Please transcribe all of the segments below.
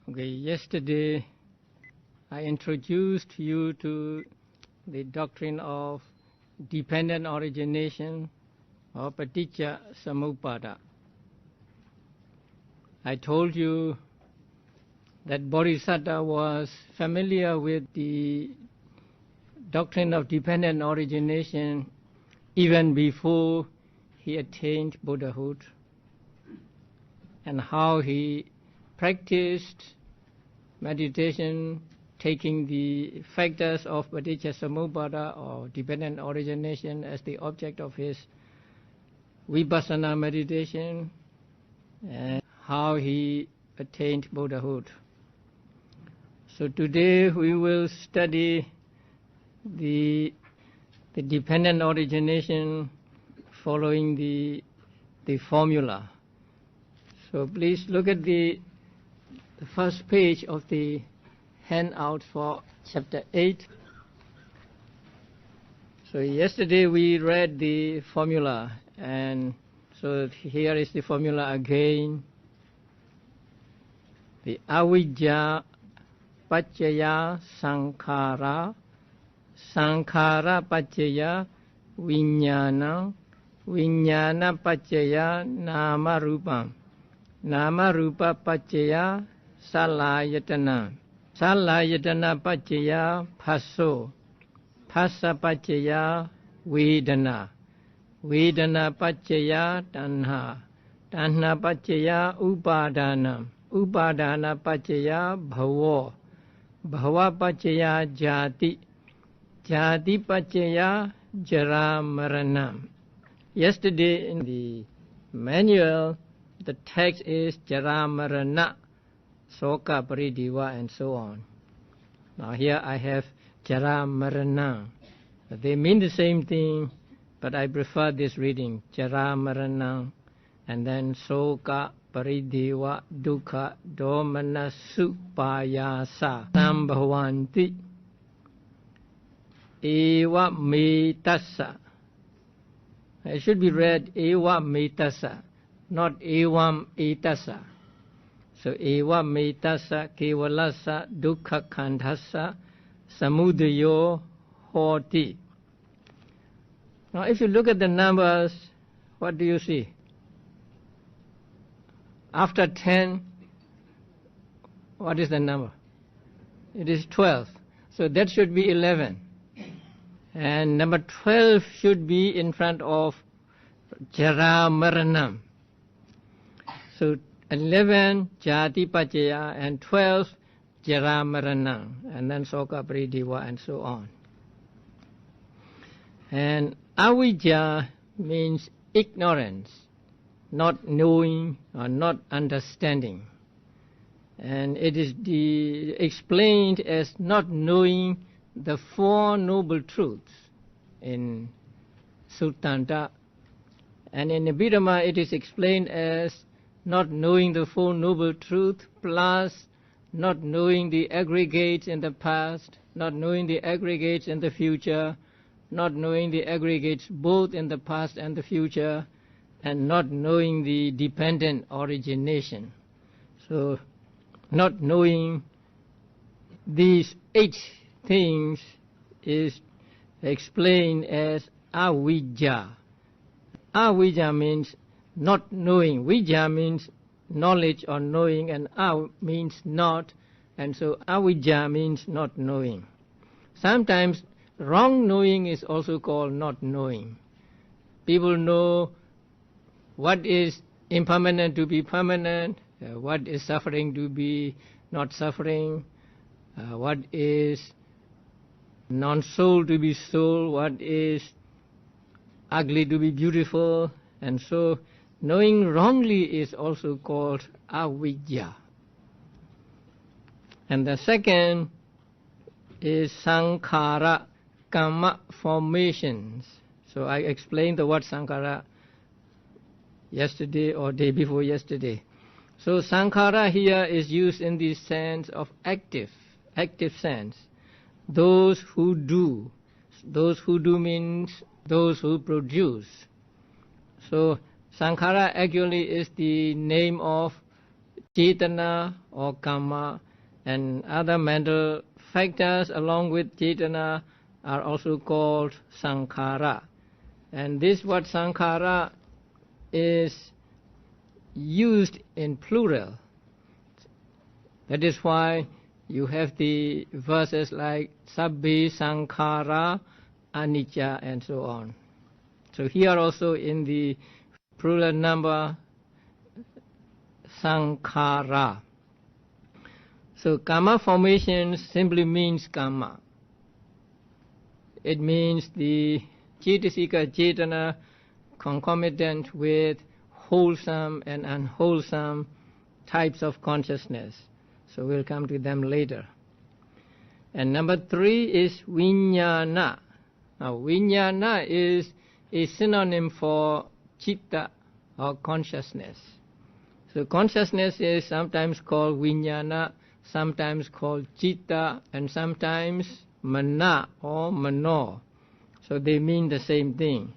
Okay, yesterday I introduced you to the doctrine of dependent origination or paticca samuppada. I told you that Bodhisattva was familiar with the doctrine of dependent origination even before he attained Buddhahood, and how he practiced meditation, taking the factors of paticca samuppada or dependent origination as the object of his vipassana meditation, and how he attained Buddhahood. So today we will study the dependent origination following the formula. So please look at the first page of the handout for chapter 8. So yesterday we read the formula, and so here is the formula again. The avijja paccaya sankhara, sankhara paccaya vijnana, vijnana paccaya nama rupam, nama rupa paccaya salayatana, salayatana paccaya phasso, phassa paccaya vedana, vedana paccaya tanha, tanha paccaya upadana, upadana paccaya bhavo, bhava paccaya jati, jati paccaya jara marana. Yesterday in the manual, the text is jara marana, soka paridiva, and so on. Now here I have jara marana. They mean the same thing, but I prefer this reading, jara marana, and then soka parideva dukkha domana supayasa sambhavanti eva metassa. It should be read eva metassa, not evam etassa. So eva metassa kevalassa dukkha khandhassa samudayo hoti. Now if you look at the numbers, what do you see? After 10, what is the number? It is 12. So that should be 11. And number 12 should be in front of jara maranam. So 11 jati paccaya and 12 jara maranam, and then soka paridiva and so on. And avijja means ignorance, not knowing or not understanding, and it is explained as not knowing the Four Noble Truths in Suttanta, and in Abhidhamma it is explained as not knowing the Four Noble Truths plus not knowing the aggregates in the past, not knowing the aggregates in the future, not knowing the aggregates both in the past and the future, and not knowing the dependent origination. So not knowing these 8 things is explained as avijja. Avijja means not knowing. Vijja means knowledge or knowing, and av means not, and so avijja means not knowing. Sometimes wrong knowing is also called not knowing. People know what is impermanent to be permanent, what is suffering to be not suffering, what is non-soul to be soul, what is ugly to be beautiful, and so knowing wrongly is also called avijja. And the second is sankhara, karma formations. So I explained the word sankhara yesterday or day before yesterday. So sankhara here is used in the sense of active sense. Those who do. Those who do means those who produce. So sankhara actually is the name of Cetana or Karma, and other mental factors along with Cetana are also called Sankhara. And this word Sankhara is used in plural. That is why you have the verses like Sabbe Sankhara Anicca and so on. So here also in the plural number Sankhara. So karma formation simply means karma. It means the Cetasika Cetana concomitant with wholesome and unwholesome types of consciousness. So we'll come to them later. And number 3 is Vijnana. Now Vijnana is a synonym for Chitta or consciousness. So consciousness is sometimes called Vijnana, sometimes called Chitta, and sometimes Mana or Mano. So they mean the same thing.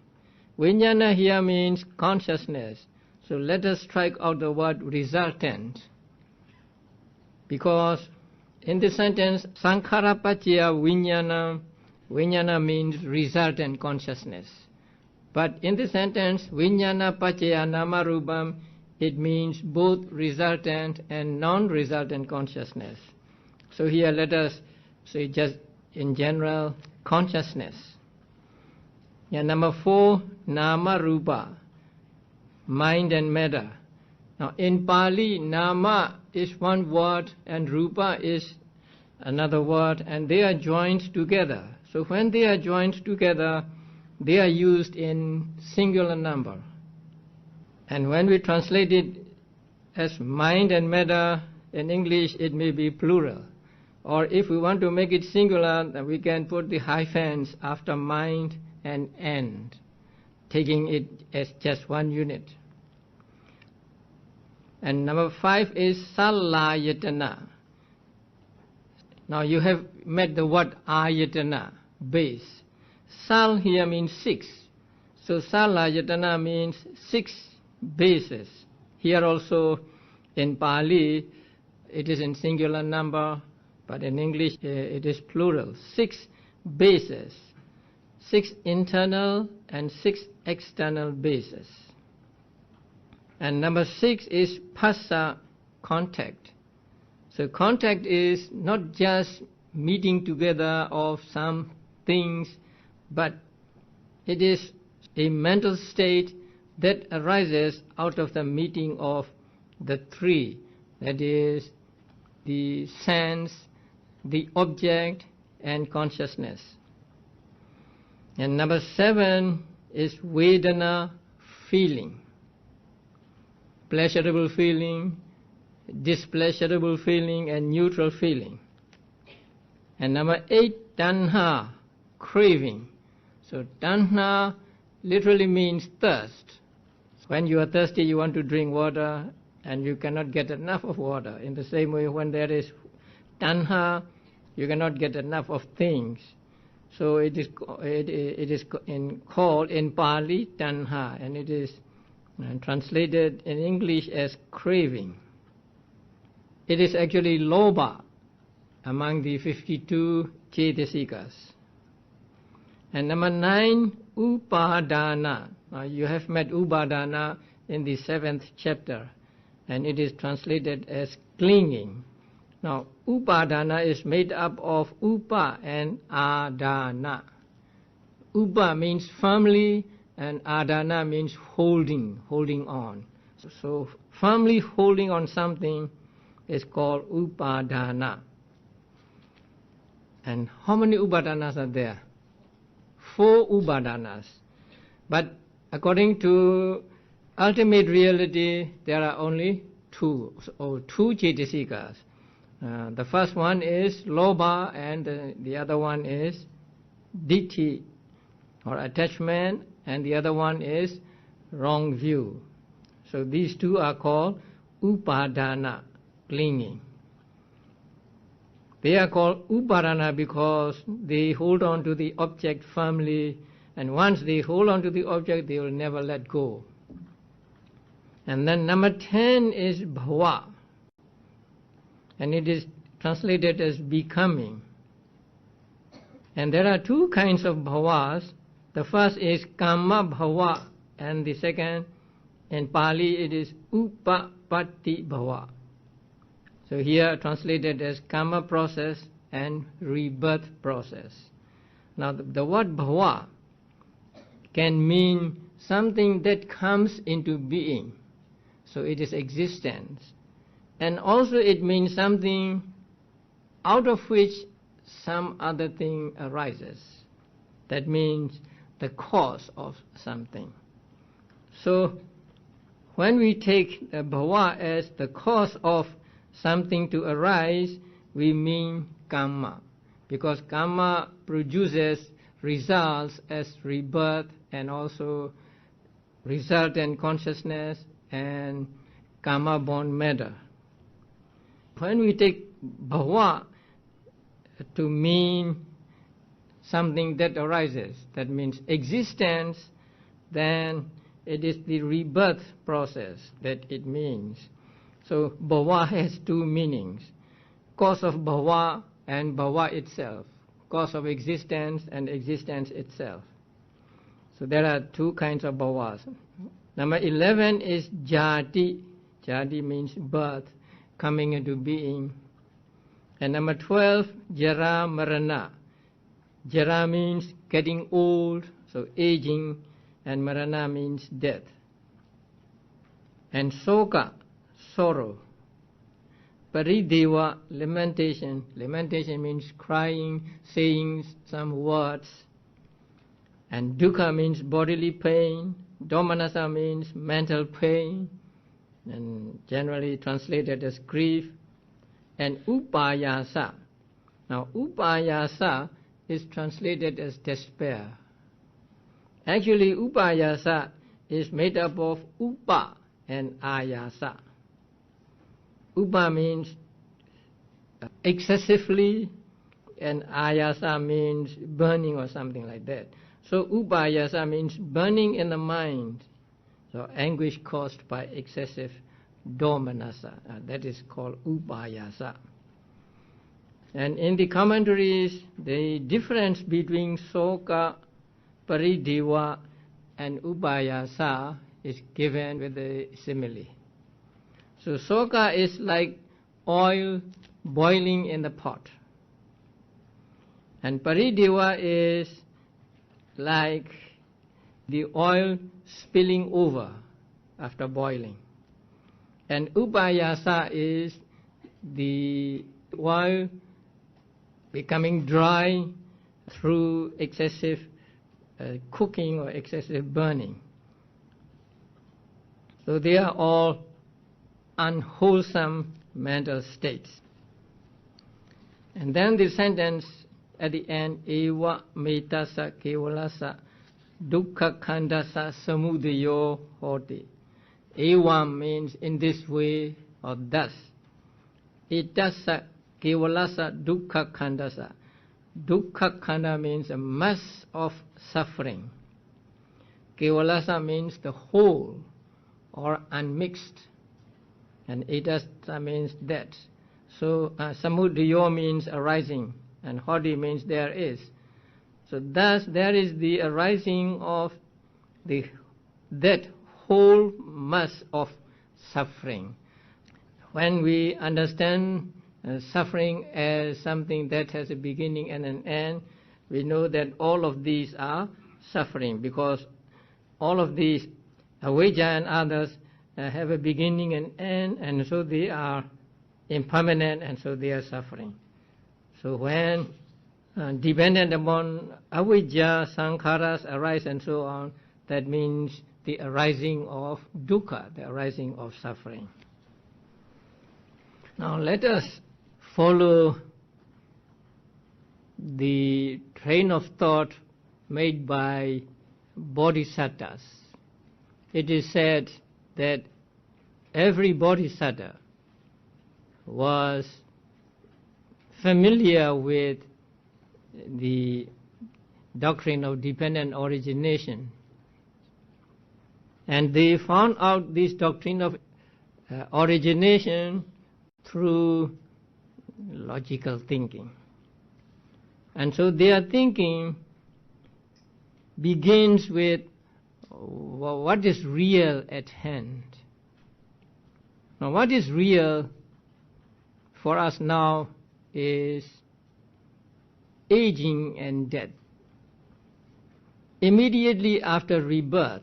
Vijnana here means consciousness. So let us strike out the word resultant. Because in the sentence, Sankhara Paccaya Vijnana, Vijnana means resultant consciousness. But in the sentence, Vijnana Paccaya Namarubam, it means both resultant and non-resultant consciousness. So here let us say just in general, consciousness. And number 4, Nama Rupa, mind and matter. Now in Pali, Nama is one word and Rupa is another word, and they are joined together. So when they are joined together, they are used in singular number. And when we translate it as mind and matter, in English it may be plural. Or if we want to make it singular, then we can put the hyphens after mind and end, taking it as just one unit. And number 5 is Salayatana. Now you have met the word Ayatana, base. Sal here means 6. So Salayatana means 6 bases. Here also in Pali it is in singular number, but in English it is plural. 6 bases. 6 internal and 6 external bases. And number 6 is Phassa, contact. So contact is not just meeting together of some things, but it is a mental state that arises out of the meeting of the 3, that is the sense, the object, and consciousness. And number 7 is Vedana, feeling. Pleasurable feeling, displeasurable feeling, and neutral feeling. And number 8, Tanha, craving. So Tanha literally means thirst. When you are thirsty, you want to drink water, and you cannot get enough of water. In the same way, when there is Tanha, you cannot get enough of things. So it is called in Pali Tanha, and it is translated in English as craving. It is actually Lobha among the 52 Cetasikas. And number 9, Upadana. Now you have met Upadana in the 7th chapter, and it is translated as clinging. Now Upadana is made up of Upa and Adana. Upa means firmly, and Adana means holding on. So firmly holding on something is called Upadana. And how many Upadanas are there? 4 Upadanas. But according to ultimate reality, there are only 2 Cetasikas. The first one is Lobha, and the other one is Ditthi, or attachment, and the other one is wrong view. So these 2 are called Upadana, clinging. They are called Upadana because they hold on to the object firmly, and once they hold on to the object, they will never let go. And then number 10 is Bhava. and it is translated as becoming. And there are two kinds of bhavas. The first is kama bhava, and the second, in Pali, it is upapatti bhava. So here translated as karma process and rebirth process. Now the word bhava can mean something that comes into being. So it is existence. And also it means something out of which some other thing arises. That means the cause of something. So when we take the bhava as the cause of something to arise, we mean karma, because karma produces results as rebirth and also resultant consciousness and karma-born matter. When we take bhava to mean something that arises, that means existence, then it is the rebirth process that it means. So bhava has two meanings: cause of bhava and bhava itself, cause of existence and existence itself. So there are two kinds of bhavas. Number 11 is jati. Jati means birth, coming into being. And number 12, jara marana. Jara means getting old, so aging, and marana means death. And soka, sorrow. Parideva, lamentation. Lamentation means crying, saying some words. And dukkha means bodily pain. Domanassa means mental pain, and generally translated as grief. And upayasa. Now upayasa is translated as despair. Actually upayasa is made up of upa and ayasa. Upa means excessively, and ayasa means burning or something like that. So upayasa means burning in the mind, so anguish caused by excessive domanassa. That is called upayasa. And in the commentaries, the difference between soka, parideva, and upayasa is given with a simile. So soka is like oil boiling in the pot, and parideva is like the oil spilling over after boiling. And upayasa is the oil becoming dry through excessive cooking or excessive burning. So they are all unwholesome mental states. And then the sentence at the end, eva metasa kevalasa dukkha khandasa samudayo hoti. Eva means in this way or thus. Etasa kevalasa dukkha khandasa. Dukkha khanda means a mass of suffering. Kevalasa means the whole or unmixed. And etasa means that. So samudayo means arising, and hodi means there is. So thus there is the arising of that whole mass of suffering. When we understand suffering as something that has a beginning and an end, we know that all of these are suffering, because all of these, avijja and others, have a beginning and end, and so they are impermanent, and so they are suffering. So when dependent upon avijja, sankharas arise and so on, that means the arising of dukkha, the arising of suffering. Now let us follow the train of thought made by bodhisattvas. It is said that every bodhisattva was familiar with the doctrine of dependent origination, and they found out this doctrine of origination through logical thinking. And so their thinking begins with what is real at hand. Now, what is real for us now is aging and death. Immediately after rebirth,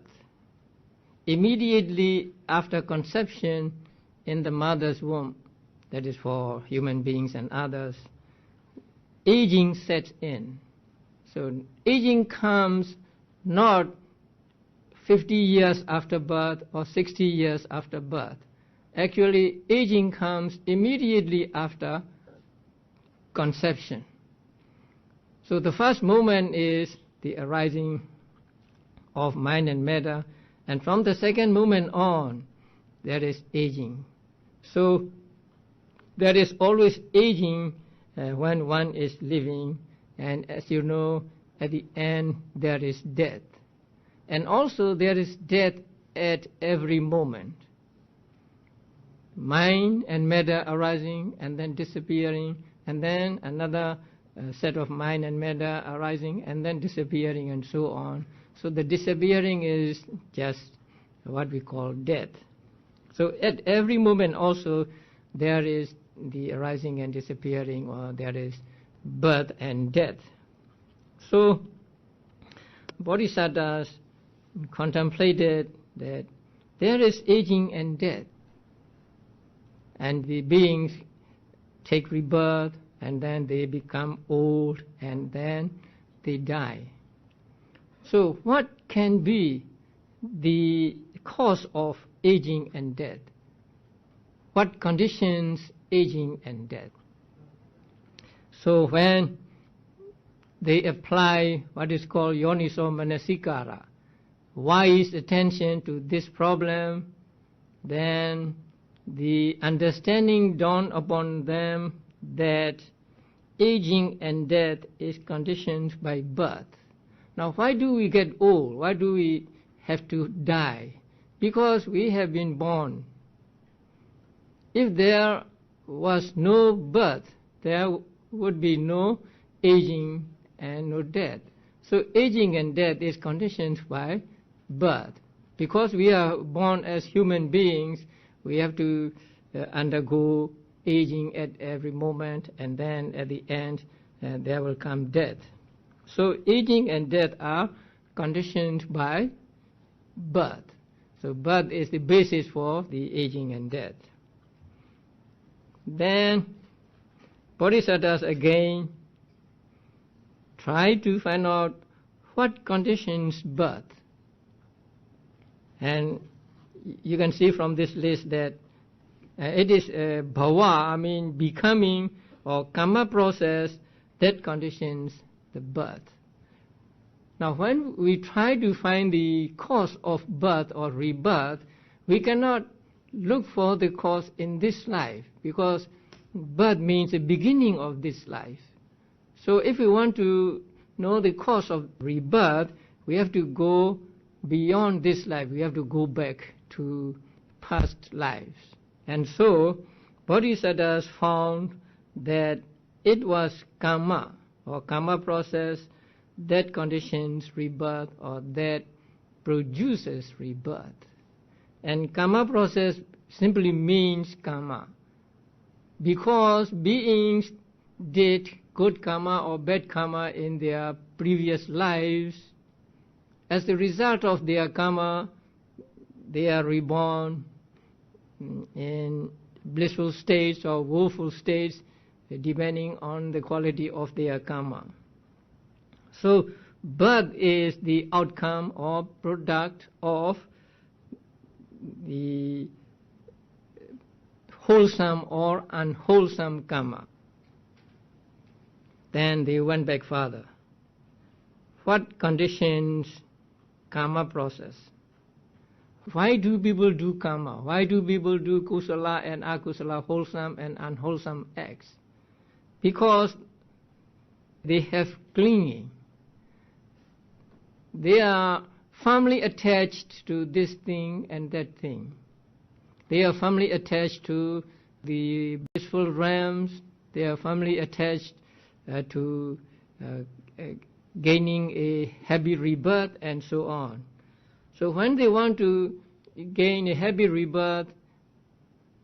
immediately after conception in the mother's womb, that is for human beings and others, aging sets in. So aging comes not 50 years after birth or 60 years after birth. Actually, aging comes immediately after conception. So the first moment is the arising of mind and matter, and from the second moment on, there is aging. So there is always aging when one is living, and as you know, at the end there is death. And also there is death at every moment. Mind and matter arising and then disappearing, and then another set of mind and matter arising and then disappearing, and so on. So the disappearing is just what we call death. So at every moment also there is the arising and disappearing, or there is birth and death. So Bodhisattvas contemplated that there is aging and death, and the beings take rebirth, and then they become old, and then they die. So what can be the cause of aging and death? What conditions aging and death? So when they apply what is called yoniso manasikara, wise attention to this problem, then the understanding dawned upon them that aging and death is conditioned by birth. Now, why do we get old? Why do we have to die? Because we have been born. If there was no birth, there would be no aging and no death. So aging and death is conditioned by birth. Because we are born as human beings, we have to undergo aging at every moment, and then at the end there will come death. So aging and death are conditioned by birth. So birth is the basis for the aging and death. Then Bodhisattvas again try to find out what conditions birth. And you can see from this list that it is bhava, becoming, or karma process that conditions the birth. Now when we try to find the cause of birth or rebirth, we cannot look for the cause in this life, because birth means the beginning of this life. So if we want to know the cause of rebirth, we have to go beyond this life. We have to go back to past lives. And so Bodhisattvas found that it was karma, or karma process, that conditions rebirth, or that produces rebirth. And karma process simply means karma. Because beings did good karma or bad karma in their previous lives, as the result of their karma, they are reborn in blissful states or woeful states, depending on the quality of their karma. So birth is the outcome or product of the wholesome or unwholesome karma. Then they went back further. What conditions karma process? Why do people do karma? Why do people do kusala and akusala, wholesome and unwholesome acts? Because they have clinging. They are firmly attached to this thing and that thing. They are firmly attached to the blissful realms, they are firmly attached to gaining a happy rebirth and so on. So when they want to gain a happy rebirth,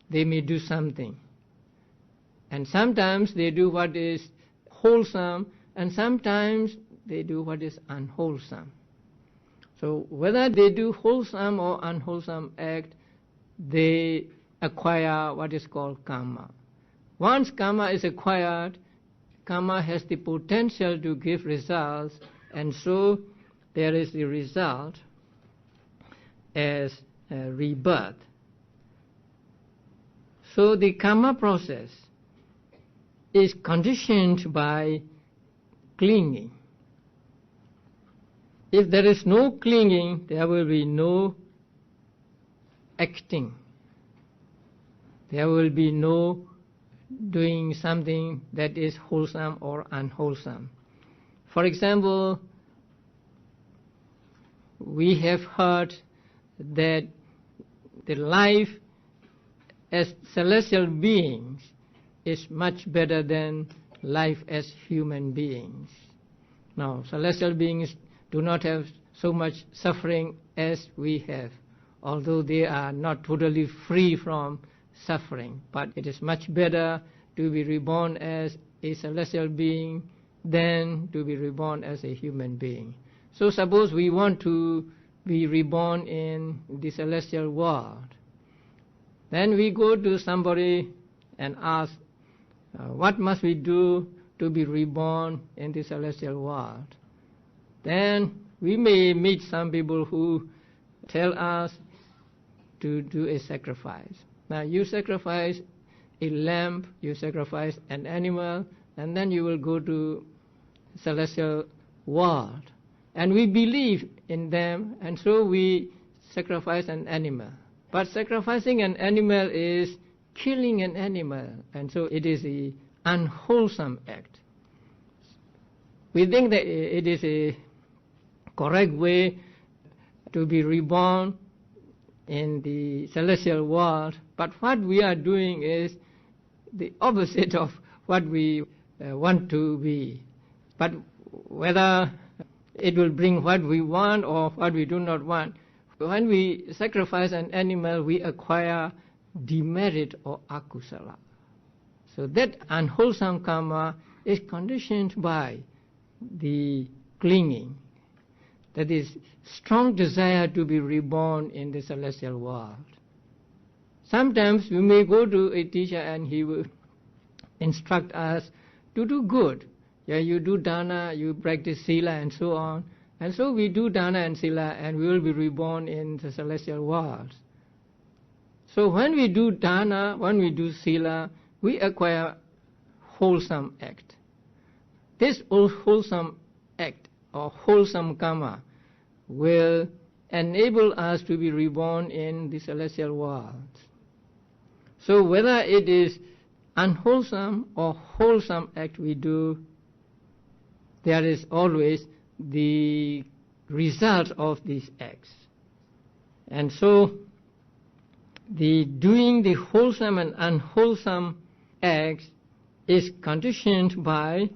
they may do something. And sometimes they do what is wholesome, and sometimes they do what is unwholesome. So whether they do wholesome or unwholesome act, they acquire what is called karma. Once karma is acquired, karma has the potential to give results, and so there is the result as rebirth. So the karma process is conditioned by clinging. If there is no clinging, there will be no acting. There will be no doing something that is wholesome or unwholesome. For example, we have heard that the life as celestial beings is much better than life as human beings. Now, celestial beings do not have so much suffering as we have, although they are not totally free from suffering. But it is much better to be reborn as a celestial being than to be reborn as a human being. So suppose we want to be reborn in the celestial world. Then we go to somebody and ask, what must we do to be reborn in the celestial world? Then we may meet some people who tell us to do a sacrifice. Now you sacrifice a lamb, you sacrifice an animal, and then you will go to celestial world. And we believe in them, and so we sacrifice an animal. But sacrificing an animal is killing an animal, and so it is an unwholesome act. We think that it is a correct way to be reborn in the celestial world, but what we are doing is the opposite of what we want to be. But whether it will bring what we want or what we do not want, when we sacrifice an animal, we acquire demerit or akusala. So that unwholesome karma is conditioned by the clinging, that is, strong desire to be reborn in the celestial world. Sometimes we may go to a teacher and he will instruct us to do good. Yeah, you do dana, you practice sila and so on. And so we do dana and sila and we will be reborn in the celestial world. So when we do dana, when we do sila, we acquire wholesome act. This wholesome act or wholesome karma will enable us to be reborn in the celestial world. So whether it is unwholesome or wholesome act we do, there is always the result of these acts. And so the doing the wholesome and unwholesome acts is conditioned by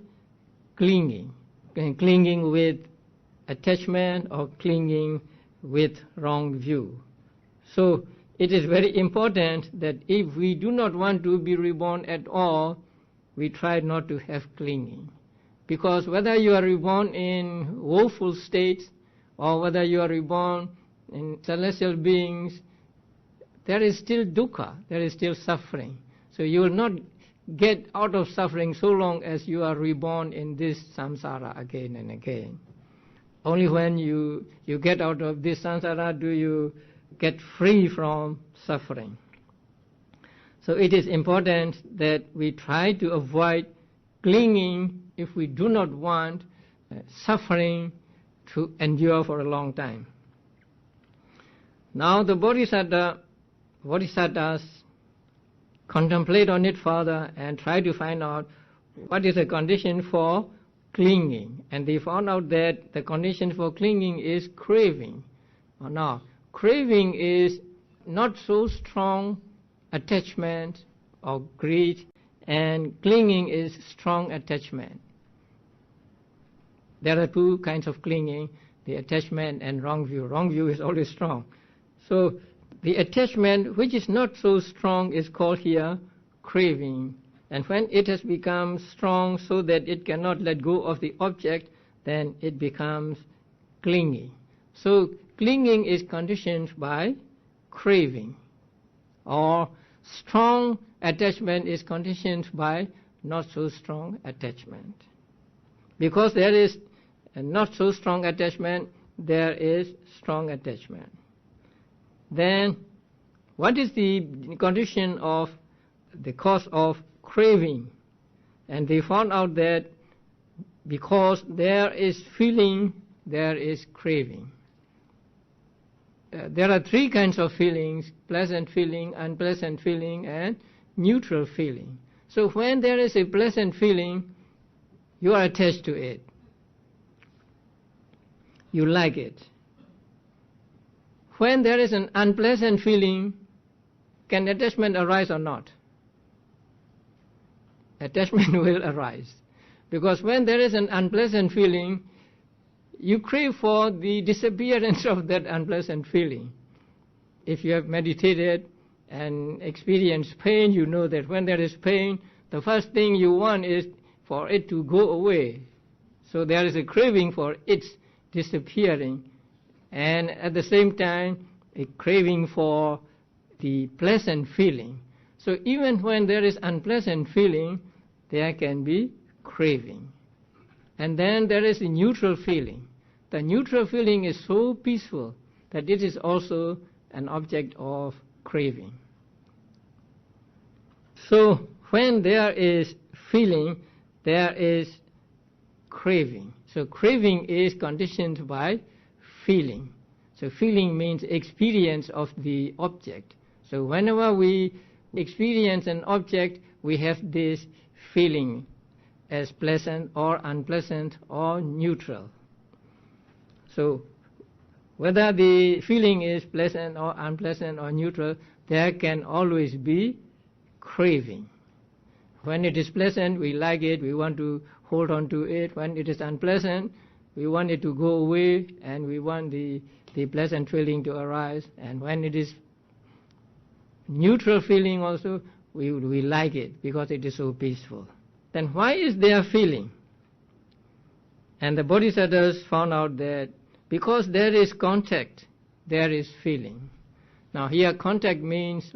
clinging with attachment or clinging with wrong view. So it is very important that if we do not want to be reborn at all, we try not to have clinging. Because whether you are reborn in woeful states or whether you are reborn in celestial beings, there is still dukkha, there is still suffering. So you will not get out of suffering so long as you are reborn in this samsara again and again. Only when you get out of this samsara do you get free from suffering. So it is important that we try to avoid clinging if we do not want suffering to endure for a long time. Now the bodhisattvas contemplate on it further and try to find out what is the condition for clinging. And they found out that the condition for clinging is craving. Now, craving is not so strong attachment or greed and clinging is strong attachment. There are two kinds of clinging, the attachment and wrong view. Wrong view is always strong. So the attachment which is not so strong is called here craving. And when it has become strong so that it cannot let go of the object, then it becomes clinging. So clinging is conditioned by craving, or strong attachment is conditioned by not so strong attachment. Because there is a not so strong attachment, there is strong attachment. Then what is the condition of the cause of craving? And they found out that because there is feeling, there is craving. There are three kinds of feelings: pleasant feeling, unpleasant feeling, and neutral feeling. So when there is a pleasant feeling, you are attached to it. You like it. When there is an unpleasant feeling, can attachment arise or not? Attachment will arise. Because when there is an unpleasant feeling, you crave for the disappearance of that unpleasant feeling. If you have meditated and experienced pain, you know that when there is pain, the first thing you want is for it to go away. So there is a craving for its disappearing, and at the same time a craving for the pleasant feeling. So even when there is unpleasant feeling, there can be craving. And then there is a neutral feeling. The neutral feeling is so peaceful that it is also an object of craving. So when there is feeling, there is craving. So craving is conditioned by feeling. So feeling means experience of the object. So whenever we experience an object, we have this feeling as pleasant or unpleasant or neutral. So whether the feeling is pleasant or unpleasant or neutral, there can always be craving. When it is pleasant, we like it, we want to hold on to it. When it is unpleasant, we want it to go away, and we want the pleasant feeling to arise. And when it is neutral feeling also, we like it because it is so peaceful. Then why is there feeling? And the Bodhisattvas found out that because there is contact, there is feeling. Now here contact means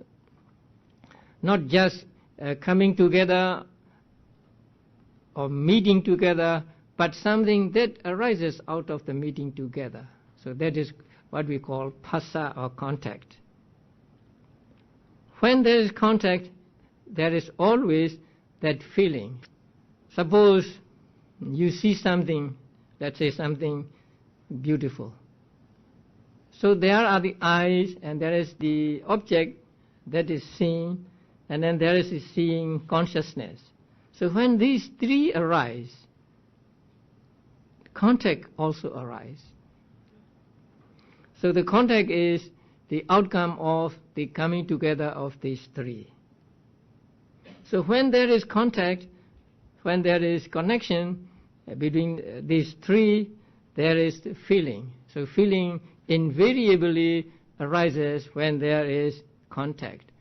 not just coming together or meeting together, but something that arises out of the meeting together. So that is what we call phassa, or contact. When there is contact, there is always that feeling. Suppose you see something, let's say something beautiful. So there are the eyes, and there is the object that is seen, and then there is the seeing consciousness. So when these three arise, contact also arises. So the contact is the outcome of the coming together of these three. So when there is contact, when there is connection between these three, there is the feeling. So feeling invariably arises when there is contact.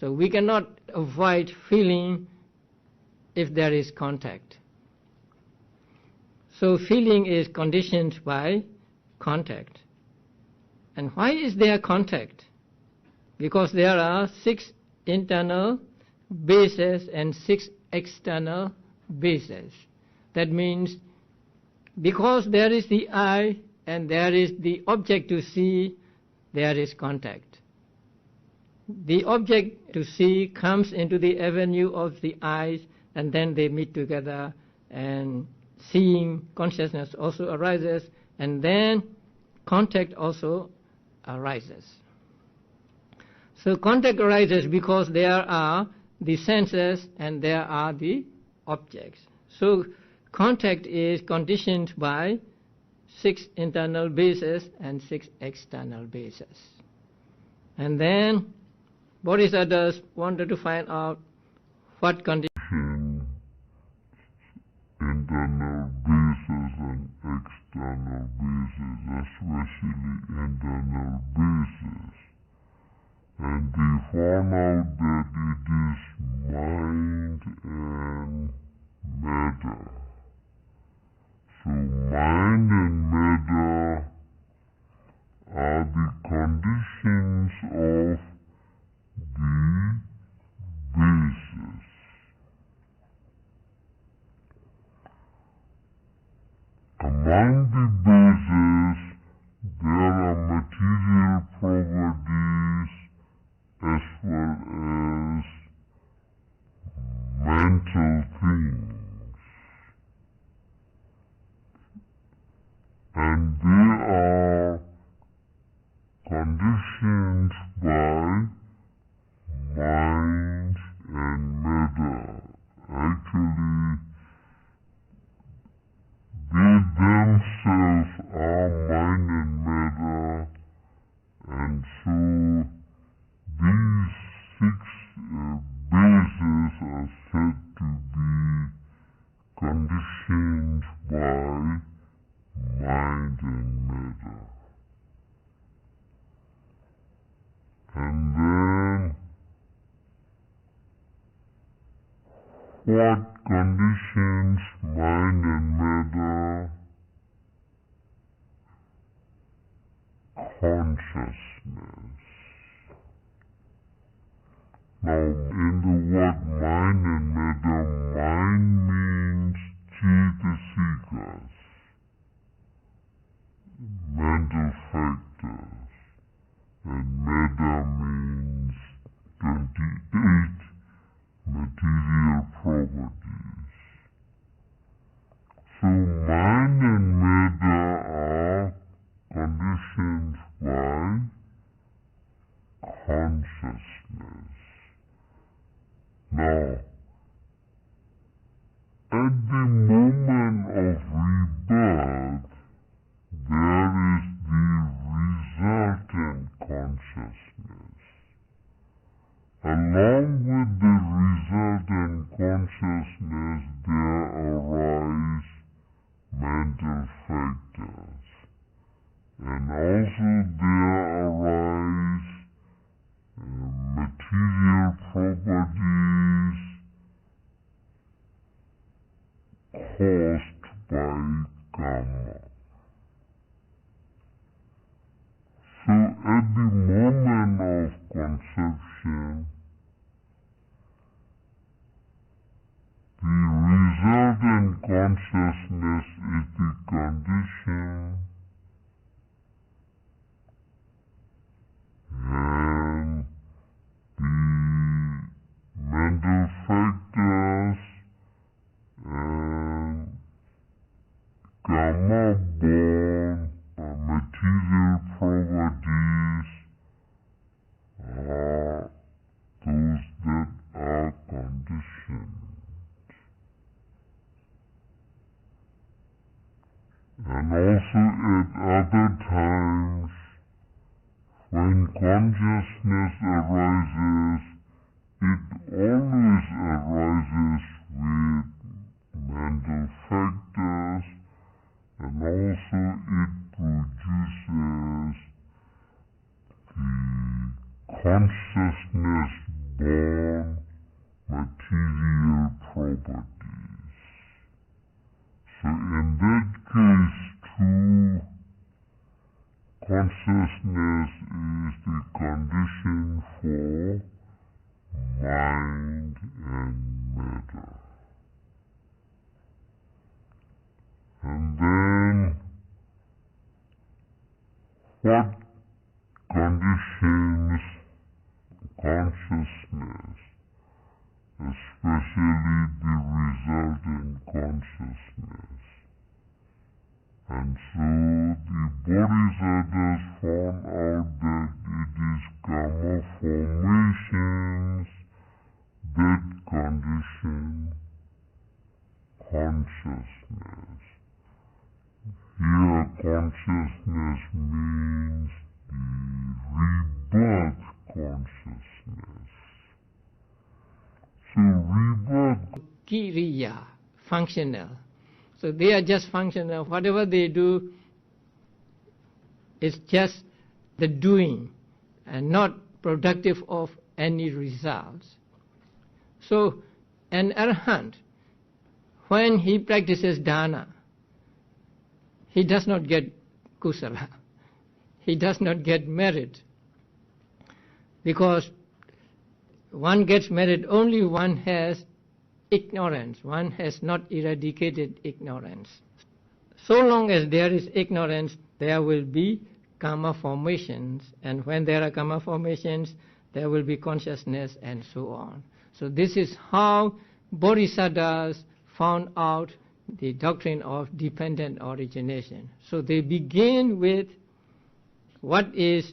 So we cannot avoid feeling if there is contact. So feeling is conditioned by contact. And why is there contact? Because there are 6 internal bases and 6 external bases. That means because there is the eye and there is the object to see, there is contact. The object to see comes into the avenue of the eyes, and then they meet together, and seeing consciousness also arises, and then contact also arises. So contact arises because there are the senses and there are the objects. So contact is conditioned by 6 internal bases and 6 external bases. And then Bodhisattvas wanted to find out what condition especially internal basis. And they found out that it is mind and matter. So mind and matter are the conditions of the basis. Among the bases, there are material properties as well as mental things. And they are conditioned by mind and matter. Actually, they themselves are mind and matter, and so these six bases are said to be conditioned by mind and matter. And then, what conditions mind and matter? Consciousness. Now, in the word mind and matter, mind means cetasikas, mental factors, and matter means 28 material properties. So mind and matter are conditioned by consciousness. Now, at the moment of rebirth, there is the resultant consciousness. Along with the resultant consciousness, there arise mental factors, and also there arise material properties caused by karma. So at the moment of conception, the resultant consciousness is the condition, and the mental factors and karma-born material properties are those that are conditioned. And also at other times, when consciousness arises, it always arises with mental factors, and also it produces the consciousness-born material properties. So in that case, too, consciousness is the condition for mind and matter. And then, what conditions consciousness, especially the resultant consciousness? And so the Bodhisattvas found out that it is karma formations that condition consciousness. Here consciousness means the rebirth consciousness. So rebirth, Kiriya, functional. So they are just functional. Whatever they do, It's just the doing and not productive of any results. So an arahant, when he practices dana, he does not get kusala. He does not get merit. Because one gets merit only one has ignorance. One has not eradicated ignorance. So long as there is ignorance, there will be karma formations. And when there are karma formations, there will be consciousness and so on. So this is how bodhisattvas found out the doctrine of dependent origination. So they begin with what is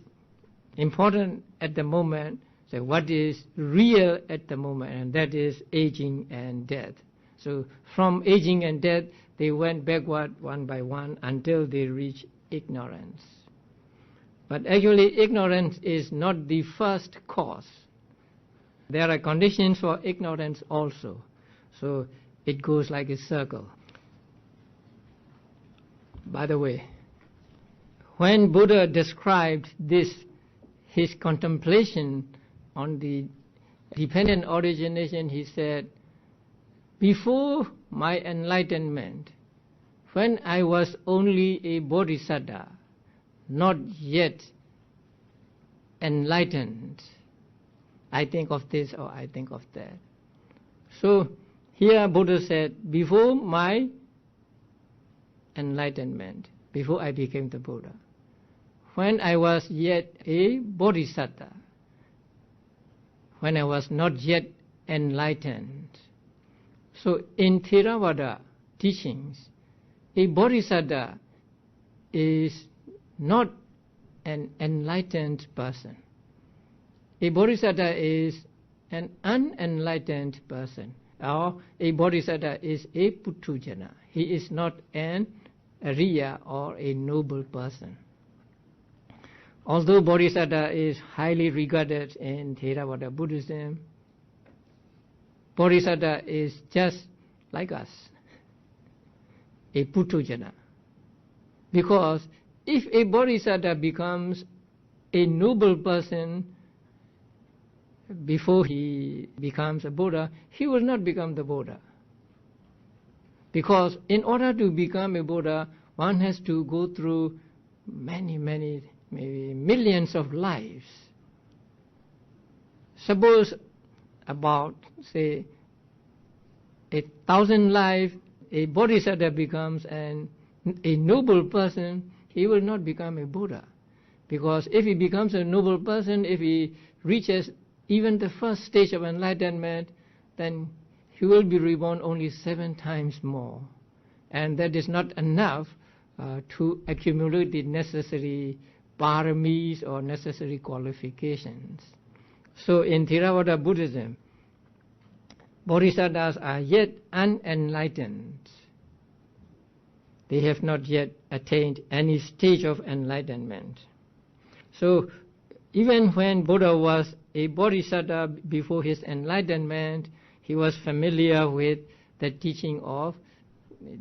important at the moment, so what is real at the moment, and that is aging and death. So from aging and death, they went backward one by one until they reached ignorance. But actually, ignorance is not the first cause. There are conditions for ignorance also. So it goes like a circle. By the way, when Buddha described this, his contemplation on the dependent origination, he said, before my enlightenment, when I was only a bodhisattva, not yet enlightened, I think of this or I think of that. So here Buddha said, before my enlightenment, before I became the Buddha, when I was yet a bodhisattva, when I was not yet enlightened. So in Theravada teachings, a bodhisattva is not an enlightened person. A bodhisattva is an unenlightened person, or a bodhisattva is a putujana. He is not an Ariya or a noble person. Although bodhisattva is highly regarded in Theravada Buddhism, bodhisattva is just like us, a putujana. Because if a bodhisattva becomes a noble person before he becomes a Buddha, he will not become the Buddha. Because in order to become a Buddha, one has to go through many, maybe millions of lives. Suppose about, say, 1,000 lives, a bodhisattva becomes a noble person, he will not become a Buddha. Because if he becomes a noble person, if he reaches even the first stage of enlightenment, then he will be reborn only 7 times more. And that is not enough to accumulate the necessary paramis or necessary qualifications. So in Theravada Buddhism, bodhisattvas are yet unenlightened. They have not yet attained any stage of enlightenment. So even when Buddha was a bodhisattva before his enlightenment, he was familiar with the teaching of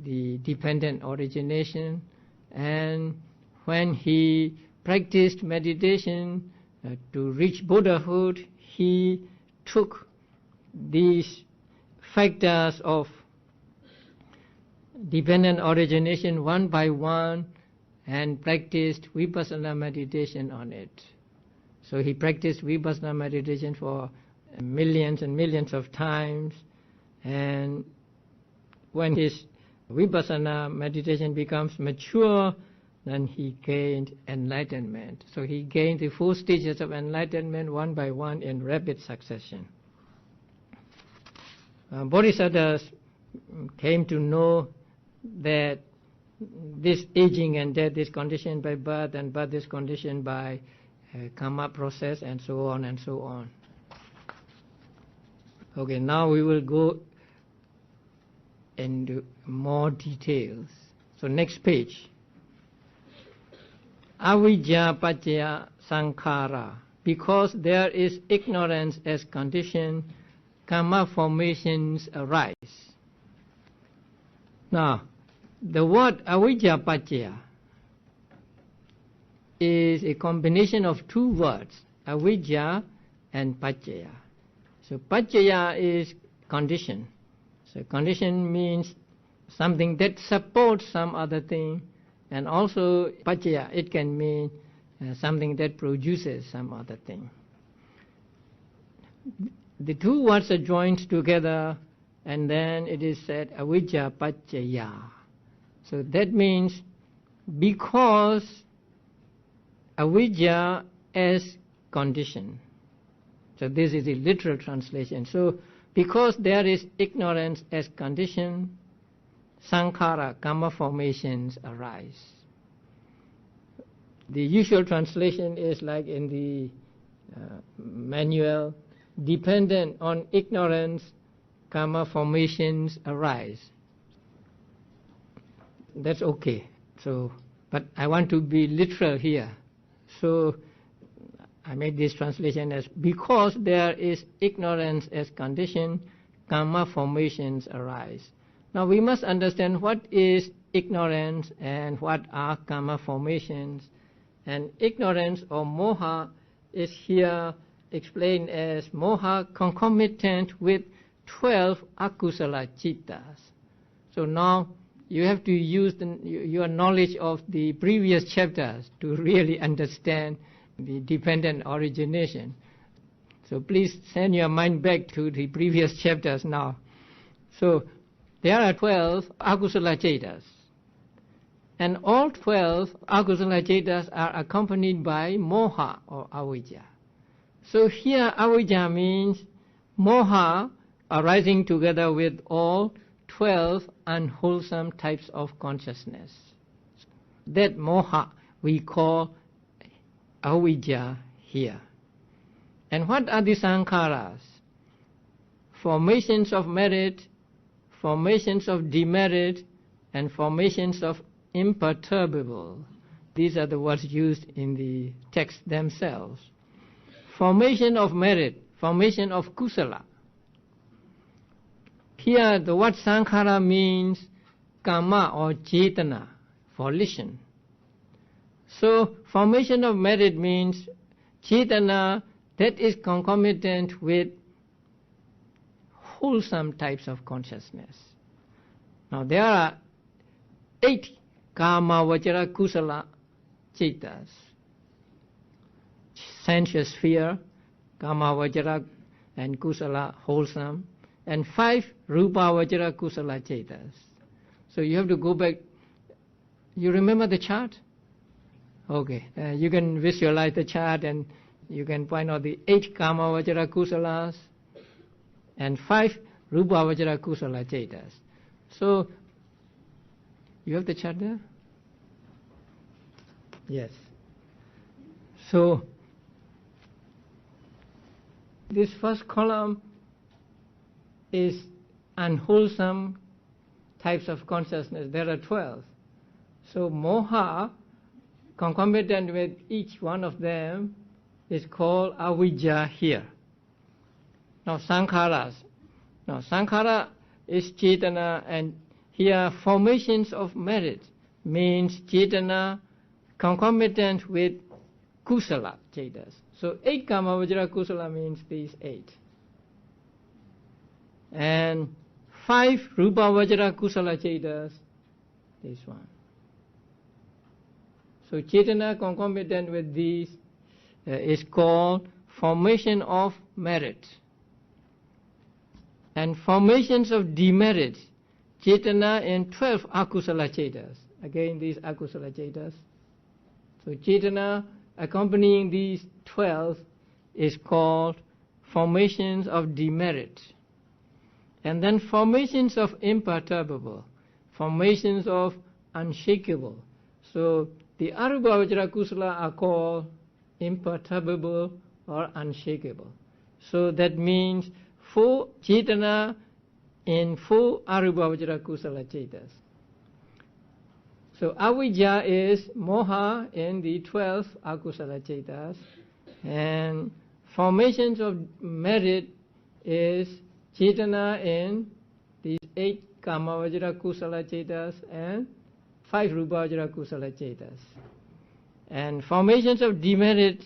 the dependent origination, and when he practiced meditation to reach Buddhahood, he took these factors of dependent origination one by one and practiced vipassana meditation on it. So he practiced vipassana meditation for millions and millions of times, and when his vipassana meditation becomes mature, then he gained enlightenment. So he gained the 4 stages of enlightenment one by one in rapid succession. Bodhisattvas came to know that this aging and death is conditioned by birth, and birth is conditioned by karma process, and so on and so on. Okay, now we will go into more details. So next page. Avijja paccaya sankhara. Because there is ignorance as condition, karma formations arise. Now, the word avijja paccaya is a combination of two words, avijja and paccaya. So paccaya is condition. So condition means something that supports some other thing, and also paccaya, it can mean something that produces some other thing. The two words are joined together, and then it is said avijja paccaya. So that means because avijja as condition. So this is the literal translation. So because there is ignorance as condition, sankhara, karma formations arise. The usual translation is like in the manual, dependent on ignorance, karma formations arise. That's okay. So, but I want to be literal here. So I made this translation as because there is ignorance as condition, karma formations arise. Now we must understand what is ignorance and what are karma formations. And ignorance or moha is here explained as moha concomitant with 12 akusala chittas. So now you have to use your knowledge of the previous chapters to really understand the dependent origination. So please send your mind back to the previous chapters now. So there are 12 akusala chittas. And all 12 akusala chittas are accompanied by moha or avijja. So here avijja means moha arising together with all 12 unwholesome types of consciousness. That moha we call avijja here. And what are the sankharas? Formations of merit, formations of demerit, and formations of imperturbable. These are the words used in the text themselves. Formation of merit, formation of kusala. Here the word sankhara means karma or cetana, volition. So formation of merit means cetana that is concomitant with wholesome types of consciousness. Now there are 8 karma vajra kusala citas. Sensuous sphere, karma vajra and kusala wholesome, and 5 rupa vajra kusala citas. So you have to go back. You remember the chart? Okay, you can visualize the chart and you can point out the 8 karma vajra kusalas and 5 rupa vajra kusala citas. So you have the chart there? Yes. So this first column is unwholesome types of consciousness. There are 12. So moha, concomitant with each one of them, is called avijja here. Now sankharas. Now sankhara is cetana, and here formations of merit means cetana concomitant with kusala cetas. So 8 karma vajra kusala means these 8. And 5 rupa vajra kusala cetas, this one. So cetana concomitant with these is called formation of merit. And formations of demerit, cetana in 12 akusala cetas. Again, these akusala cetas. So cetana accompanying these 12 is called formations of demerit. And then formations of imperturbable, formations of unshakable. So the arupa vajra kusala are called imperturbable or unshakable. So that means 4 cetana in 4 arupa vajra kusala cetas. So avijja is moha in the 12 akusala cetas, and formations of merit is cetana in these 8 kama vajra kusala cetas and 5 rupa vajra kusala cetas. And formations of demerit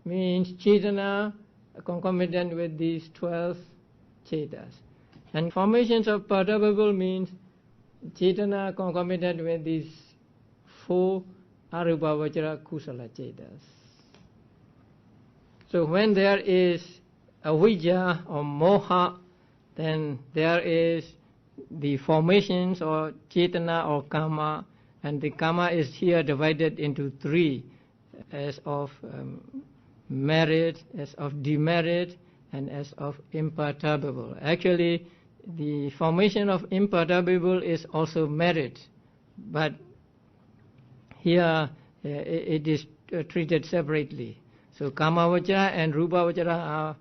means cetana concomitant with these 12 chetas. And formations of perturbable means cetana concomitant with these 4 arupa vajra kusala chetas. So when there is avijja or moha, then there is the formations or cetana or karma, and the karma is here divided into 3, as of merit, as of demerit, and as of imperturbable. Actually, the formation of imperturbable is also merit, but here it is treated separately. So kama vajra and rupa vajra are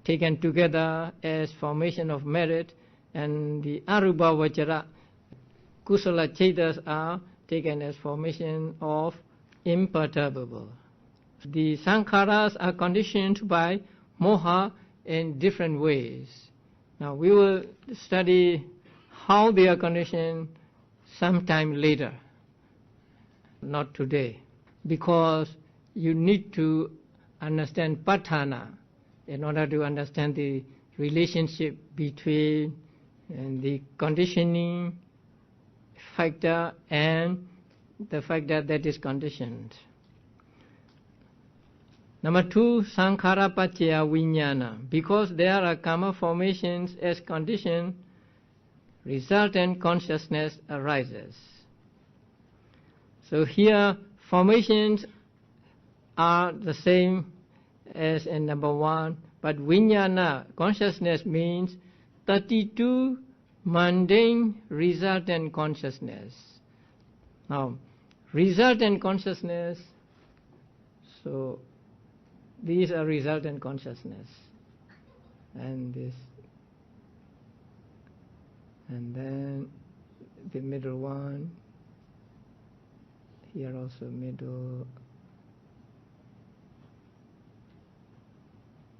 taken together as formation of merit, and the arupa vajra kusala chetas are taken as formation of imperturbable. The sankharas are conditioned by moha in different ways. Now we will study how they are conditioned sometime later, not today, because you need to understand patthana in order to understand the relationship between the conditioning factor and the factor that is conditioned. Number 2, sankhara paccaya vijnana. Because there are karma formations as condition, resultant consciousness arises. So here formations are the same as in number 1, but vijnana, consciousness, means 32 mundane resultant consciousness. Now, resultant consciousness, so these are resultant consciousness, and this, and then the middle one, here also middle,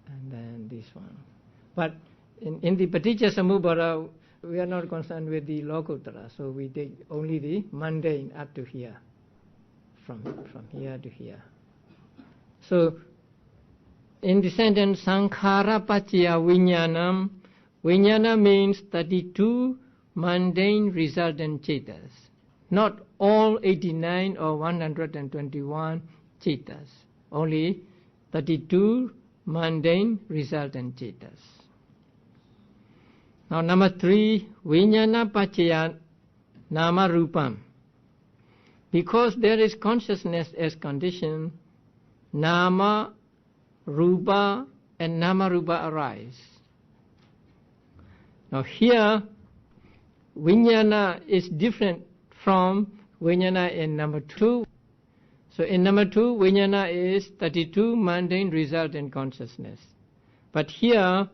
and then this one. But in the Paticca Samuppada, we are not concerned with the Lokuttara, so we take only the mundane up to here, from here to here. So, in the sentence, sankhara paccaya vijnanam, vijnana means 32 mundane resultant chetas, not all 89 or 121 chetas, only 32 mundane resultant chetas. Now number 3, vijnana paccaya nama rupam. Because there is consciousness as condition, nama, rupa, and nama rupa arise. Now here, vijnana is different from vijnana in number 2. So in number 2, vijnana is 32 mundane resultant consciousness. But here,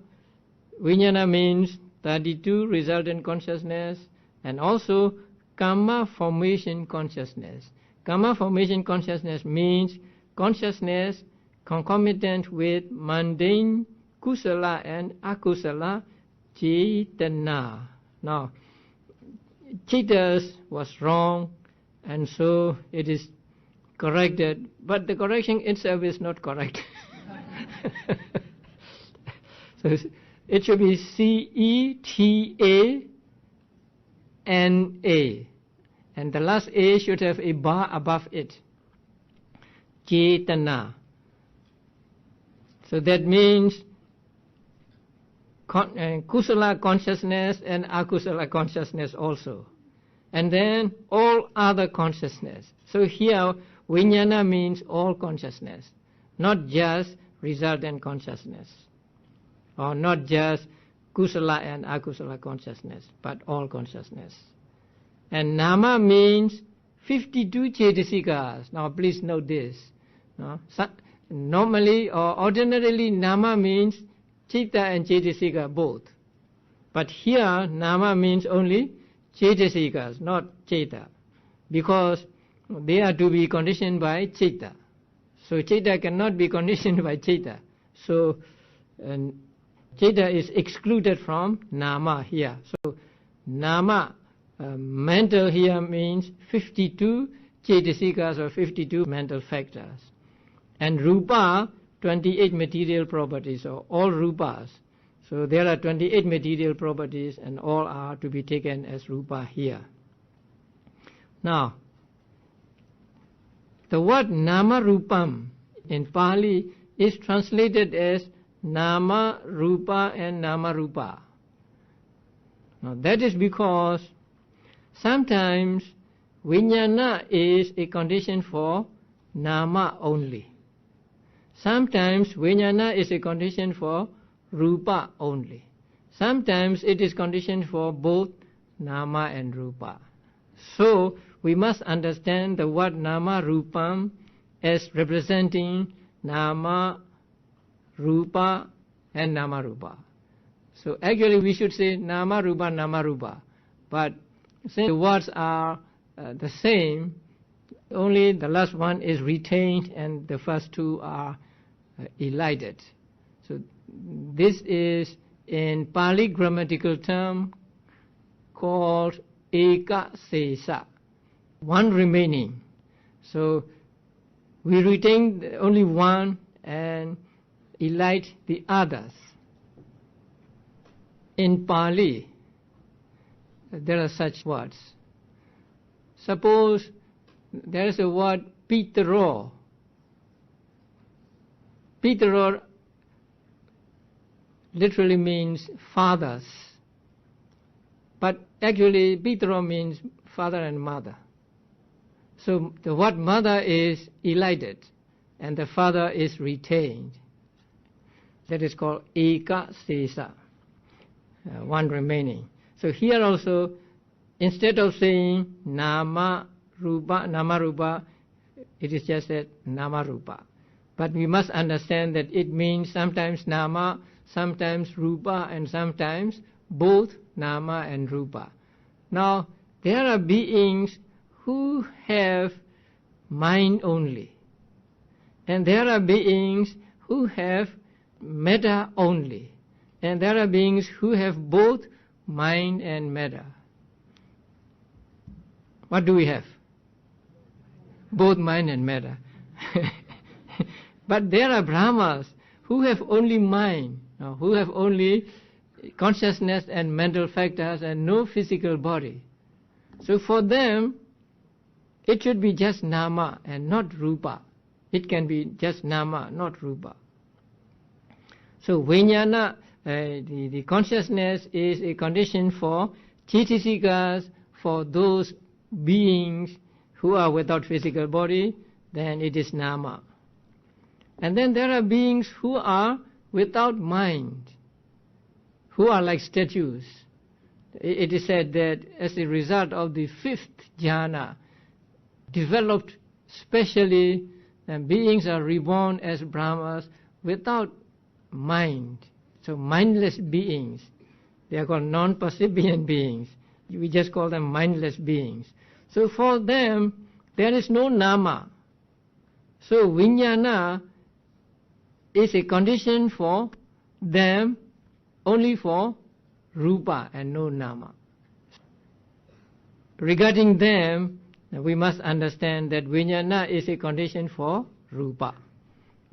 vijnana means 32 resultant consciousness and also karma formation consciousness. Karma formation consciousness means consciousness concomitant with mundane kusala and akusala cetana. Now, chetas was wrong, and so it is corrected, but the correction itself is not correct. So it should be cetana, and the last A should have a bar above it. Cetana. So that means kusala consciousness and akusala consciousness also. And then all other consciousness. So here, vijnana means all consciousness, not just resultant consciousness, or not just kusala and akusala consciousness, but all consciousness. And nama means 52 cetasikas. Now please note this. No? Normally or ordinarily nama means citta and cetasika both. But here nama means only cetasikas, not citta, because they are to be conditioned by citta. So citta cannot be conditioned by citta. So citta is excluded from nama here. So nama, mental here means 52 Cetasikas or 52 mental factors. And Rupa, 28 material properties, or all Rupas. So there are 28 material properties and all are to be taken as Rupa here. Now, the word Nama Rupam in Pali is translated as Nama Rupa and Nama Rupa. Now that is because sometimes Vijnana is a condition for Nama only. Sometimes Vijnana is a condition for Rupa only. Sometimes it is conditioned for both Nama and Rupa. So we must understand the word Nama Rupam as representing Nama Rupa and Nama Rupa. So actually we should say Nama Rupa, Nama Rupa. But since the words are the same, only the last one is retained and the first two are elided. So this is in Pali grammatical term called Eka Sesa, one remaining. So we retain only one and elide the others. In Pali, there are such words. Suppose there is a word Pitaro. Pitaro literally means fathers. But actually Pitaro means father and mother. So the word mother is elided and the father is retained. That is called Eka Sesa, one remaining. So here also, instead of saying Nama Rupa, it is just said Nama Rupa. But we must understand that it means sometimes Nama, sometimes Rupa, and sometimes both Nama and Rupa. Now, there are beings who have mind only. And there are beings who have matter only. And there are beings who have both mind and matter. What do we have? Both mind and matter. But there are Brahmas who have only mind, who have only consciousness and mental factors and no physical body. So for them, it should be just Nama and not Rupa. It can be just Nama, not Rupa. So Vijnana, the consciousness is a condition for Cetasikas, for those beings who are without physical body, then it is Nama. And then there are beings who are without mind, who are like statues. It is said that as a result of the fifth jhana, developed specially, and beings are reborn as Brahmas without mind. So mindless beings. They are called non-percipient beings. We just call them mindless beings. So for them, there is no Nama. So Vijnana is a condition for them only for Rupa and no Nama. Regarding them, we must understand that Vijnana is a condition for Rupa.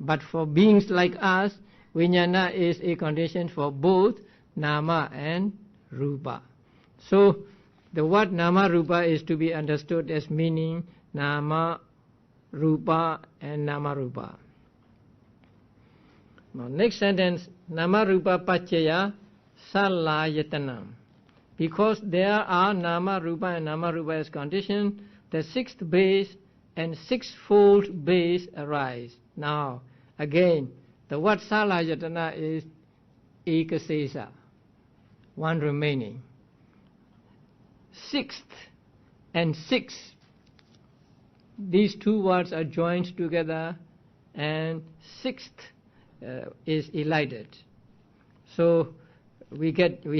But for beings like us, Vijnana is a condition for both Nama and Rupa. So the word Nama Rupa is to be understood as meaning Nama Rupa and Nama Rupa. Now, next sentence, Nama Rupa Paccaya Salayatanam. Because there are Nama Rupa and Nama Rupa as condition, the sixth base and sixfold base arise. Now, again, the word Salayatana is Ekasesa, one remaining. Sixth and sixth, these two words are joined together and sixth is elided. So we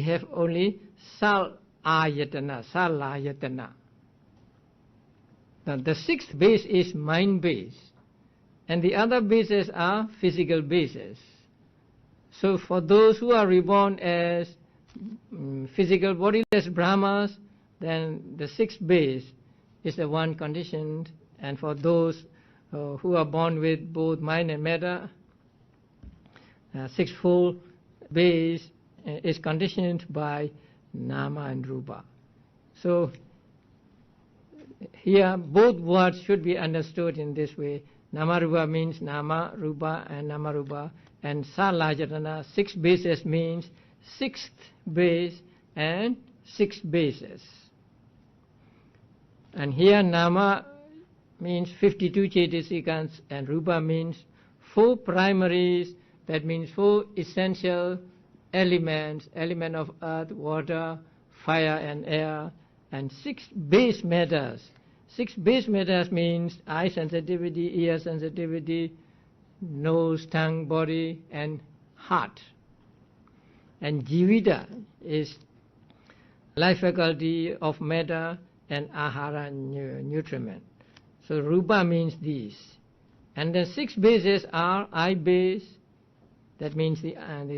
have only Salayatana, Salayatana. Now the sixth base is mind base, and the other bases are physical bases. So for those who are reborn as physical bodiless Brahmas, then the sixth base is the one conditioned, and for those who are born with both mind and matter, sixfold base is conditioned by nama and rupa. So here both words should be understood in this way. Nama rupa means nama, rupa and nama rupa, and salajatana, 6 bases means 6th base and 6 bases. And here nama means 52 chaitasicas and rupa means 4 primaries, that means 4 essential elements, element of earth, water, fire and air, and 6 base matters. 6 base matters means eye sensitivity, ear sensitivity, nose, tongue, body and heart. And jivita is life faculty of matter and ahara, nutriment. So rupa means these. And the 6 bases are eye base, that means the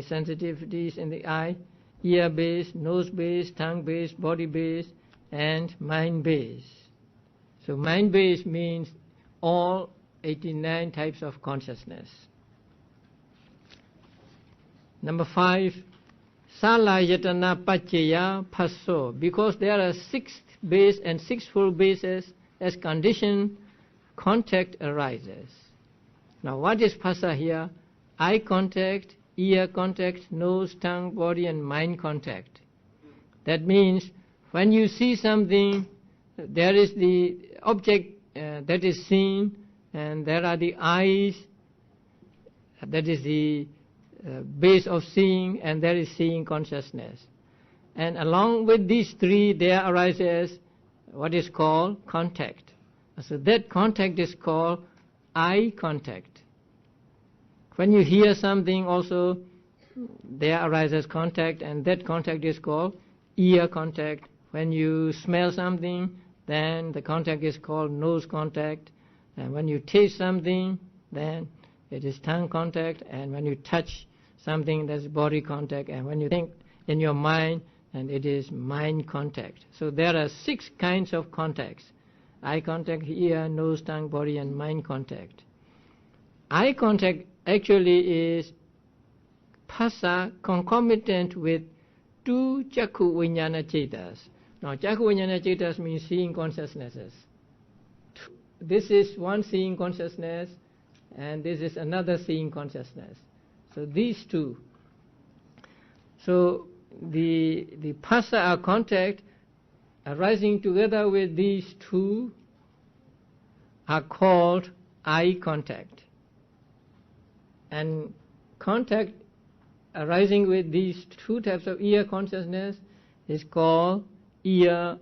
sensitivities in the eye, ear base, nose base, tongue base, body base, and mind base. So mind base means all 89 types of consciousness. Number 5, salayatana paccaya phasso. Because there are 6th base and 6-fold bases, as condition, contact arises. Now what is phassa here? Eye contact, ear contact, nose, tongue, body and mind contact. That means when you see something, there is the object that is seen, and there are the eyes, that is the base of seeing, and there is seeing consciousness. And along with these 3, there arises what is called contact. So that contact is called eye contact. When you hear something also, there arises contact, and that contact is called ear contact. When you smell something, then the contact is called nose contact. And when you taste something, then it is tongue contact. And when you touch something, that's body contact. And when you think in your mind, and it is mind contact. So there are 6 kinds of contacts: eye contact, ear, nose, tongue, body and mind contact. Eye contact actually is phassa concomitant with 2 chakku vijnana cetas. Now chakku vijnana cetas means seeing consciousnesses. This is one seeing consciousness and this is another seeing consciousness. So these 2. So the phassa or contact arising together with these 2 are called eye contact. And contact arising with these 2 types of ear consciousness is called ear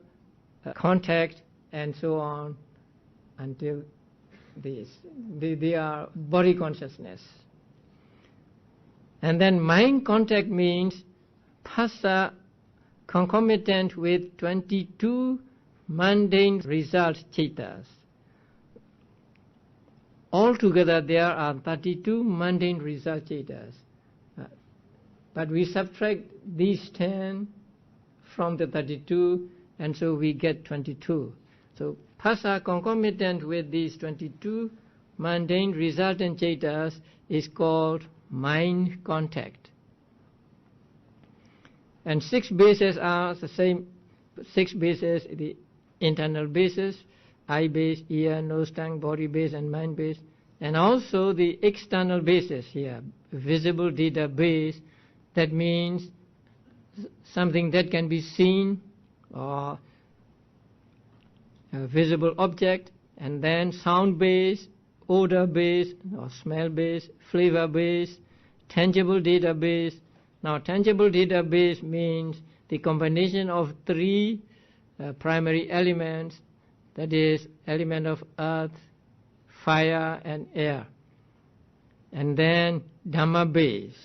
contact, and so on until this. They are body consciousness. And then mind contact means phassa concomitant with 22 mundane result cetas. Altogether there are 32 mundane result cetas. But we subtract these 10 from the 32, and so we get 22. So phassa concomitant with these 22 mundane resultant cetas is called mind contact. And 6 bases are the same 6 bases: the internal bases, eye base, ear, nose, tongue, body base and mind base, and also the external bases here, visible data base, that means something that can be seen or a visible object, and then sound base, odor base or smell base, flavor base, tangible data base. Now tangible data base means the combination of 3 primary elements, that is element of earth, fire and air. And then Dhamma base.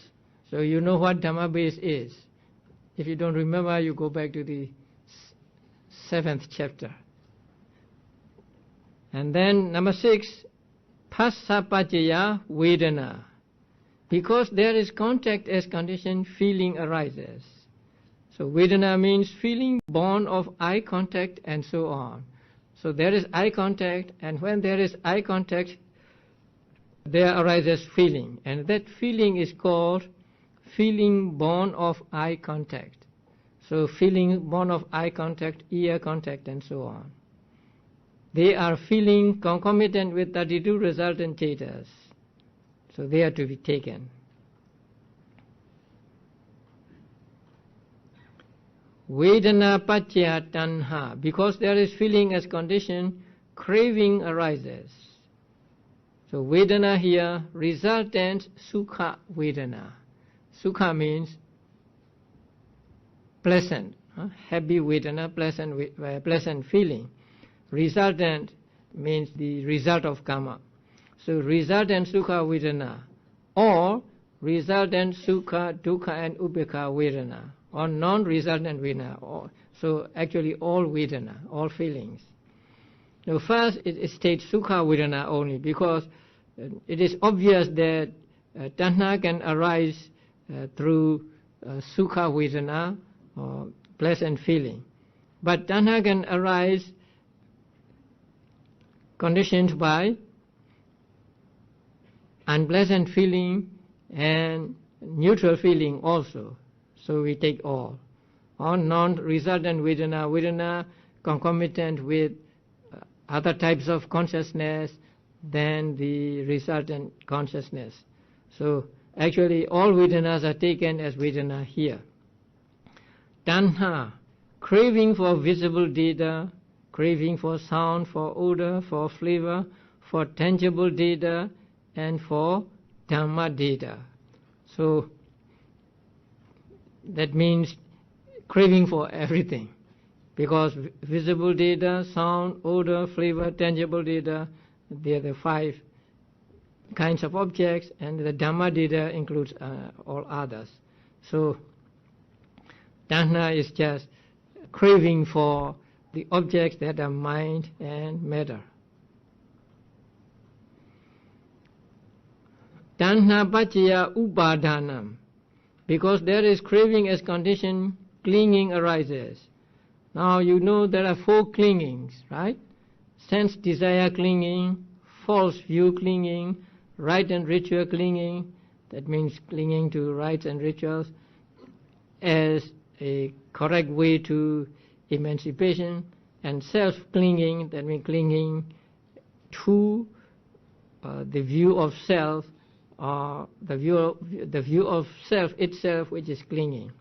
So you know what Dhamma base is. If you don't remember, you go back to the 7th chapter. And then number 6, phassa paccaya vedana. Because there is contact as condition, feeling arises. So vedana means feeling, born of eye contact and so on. So there is eye contact, and when there is eye contact, there arises feeling, and that feeling is called feeling born of eye contact. So feeling born of eye contact, ear contact, and so on. They are feeling concomitant with 32 resultant chetas. So they are to be taken. Vedana paccaya tanha. Because there is feeling as condition, craving arises. So Vedana here, resultant Sukha Vedana. Sukha means pleasant, happy Vedana, pleasant feeling. Resultant means the result of karma. So resultant Sukha Vedana, or resultant Sukha, Dukkha and Upekkha Vedana, or non-resultant Vedana. So actually all Vedana, all feelings. Now first it states Sukha Vedana only, because it is obvious that tanha can arise through Sukha Vedana, or pleasant feeling. But tanha can arise conditioned by unpleasant feeling and neutral feeling also. So we take all. Or non-resultant Vedana, Vedana concomitant with other types of consciousness than the resultant consciousness. So actually all Vedanas are taken as Vedana here. Tanha, craving for visible data, craving for sound, for odor, for flavor, for tangible data, and for Dhamma data. So that means craving for everything, because visible data, sound, odor, flavor, tangible data, they are the 5 kinds of objects, and the Dhamma data includes all others. So Tanha is just craving for the objects that are mind and matter. Tanha paccaya upadhanam. Because there is craving as condition, clinging arises. Now you know there are 4 clingings, right? Sense desire clinging, false view clinging, rite and ritual clinging, that means clinging to rites and rituals as a correct way to emancipation, and self-clinging, that means clinging to the view of self, or the view of self itself, which is clinging.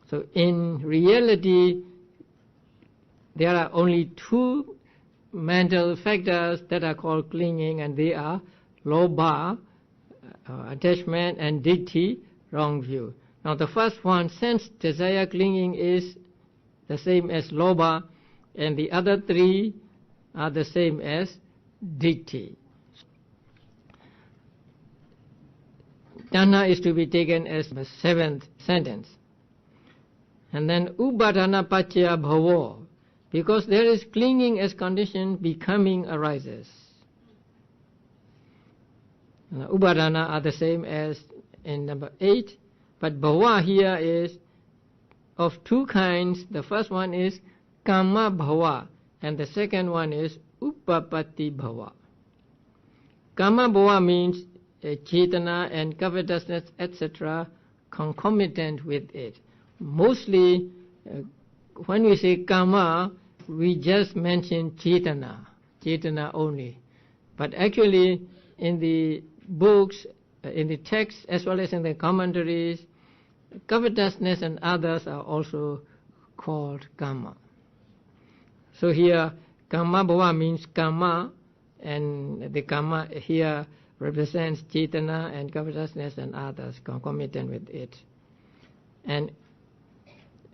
So in reality, there are only 2 mental factors that are called clinging, and they are lobha, attachment, and ditthi, wrong view. Now the first one, sense desire clinging, is the same as lobha, and the other 3 are the same as ditthi. Tanha is to be taken as the 7th sentence. And then upadana paccaya bhavo. Because there is clinging as condition, becoming arises. Upadana are the same as in number 8, but bhava here is of 2 kinds. The first one is kama bhava, and the second one is upapatti bhava. Kama bhava means chetana and covetousness, etc., concomitant with it. Mostly, when we say kama, we just mention chetana only. But actually, in the books, in the text, as well as in the commentaries, covetousness and others are also called kama. So here, kama bhava means kama, and the kama here represents chetana and covetousness and others concomitant with it. And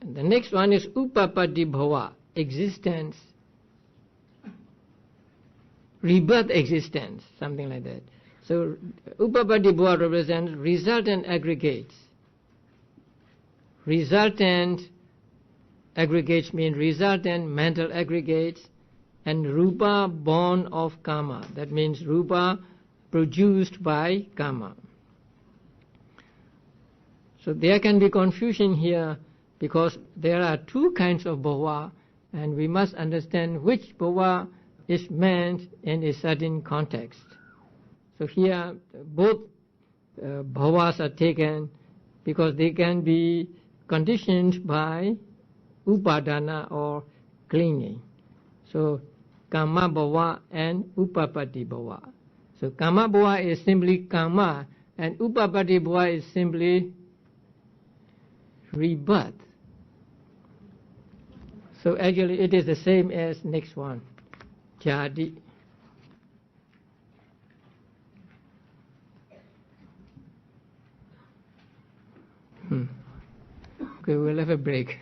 the next one is upapatti bhava, existence, rebirth existence, something like that. So upapatti bhava represents resultant aggregates. Resultant aggregates mean resultant mental aggregates, and rupa born of karma. That means rupa produced by karma. So there can be confusion here, because there are 2 kinds of bhava, and we must understand which bhava is meant in a certain context. So here both bhavas are taken because they can be conditioned by upadana or clinging. So kama bhava and upapati bhava. So kama bhava is simply kama and upapati bhava is simply rebirth. So actually it is the same as next one, jadi. Okay, we'll have a break.